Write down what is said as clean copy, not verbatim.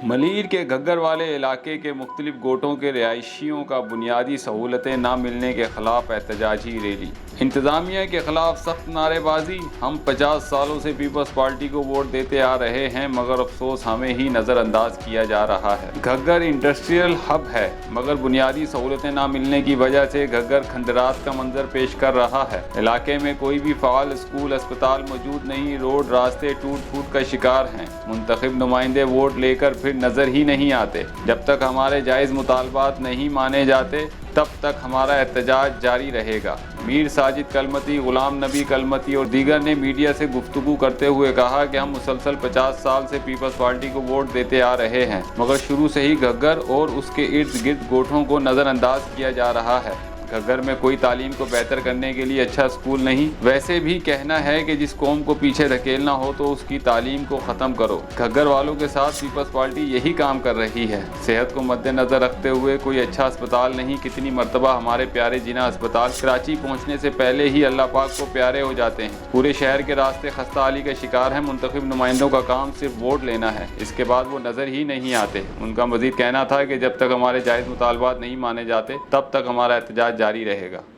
ملیر کے گھگر والے علاقے کے مختلف گوٹوں کے رہائشیوں کا بنیادی سہولتیں نہ ملنے کے خلاف احتجاجی ریلی۔ انتظامیہ کے خلاف سخت نعرے بازی۔ ہم 50 سالوں سے پیپلز پارٹی کو ووٹ دیتے آ رہے ہیں مگر افسوس ہمیں ہی نظر انداز کیا جا رہا ہے۔ گھگر انڈسٹریل ہب ہے مگر بنیادی سہولتیں نہ ملنے کی وجہ سے گھگر کھنڈرات کا منظر پیش کر رہا ہے۔ علاقے میں کوئی بھی فعال اسکول اسپتال موجود نہیں، روڈ راستے ٹوٹ پھوٹ کا شکار ہیں۔ منتخب نمائندے ووٹ لے کر پھر نظر ہی نہیں آتے۔ جب تک ہمارے جائز مطالبات نہیں مانے جاتے تب تک ہمارا احتجاج جاری رہے گا۔ میر ساجد کلمتی، غلام نبی کلمتی اور دیگر نے میڈیا سے گفتگو کرتے ہوئے کہا کہ ہم مسلسل 50 سال سے پیپلز پارٹی کو ووٹ دیتے آ رہے ہیں مگر شروع سے ہی گھگر اور اس کے ارد گرد گوٹھوں کو نظر انداز کیا جا رہا ہے۔ گھگر میں کوئی تعلیم کو بہتر کرنے کے لیے اچھا اسکول نہیں۔ ویسے بھی کہنا ہے کہ جس قوم کو پیچھے دھکیلنا ہو تو اس کی تعلیم کو ختم کرو۔ گھگر والوں کے ساتھ پیپلز پارٹی یہی کام کر رہی ہے۔ صحت کو مد نظر رکھتے ہوئے کوئی اچھا اسپتال نہیں۔ کتنی مرتبہ ہمارے پیارے جناح اسپتال کراچی پہنچنے سے پہلے ہی اللہ پاک کو پیارے ہو جاتے ہیں۔ پورے شہر کے راستے خستہ حالی کا شکار ہیں۔ منتخب نمائندوں کا کام صرف ووٹ لینا ہے، اس کے بعد وہ نظر ہی نہیں آتے۔ ان کا مزید کہنا تھا کہ جب تک ہمارے جائز مطالبات نہیں مانے جاتے تب تک ہمارا احتجاج جاری رہے گا۔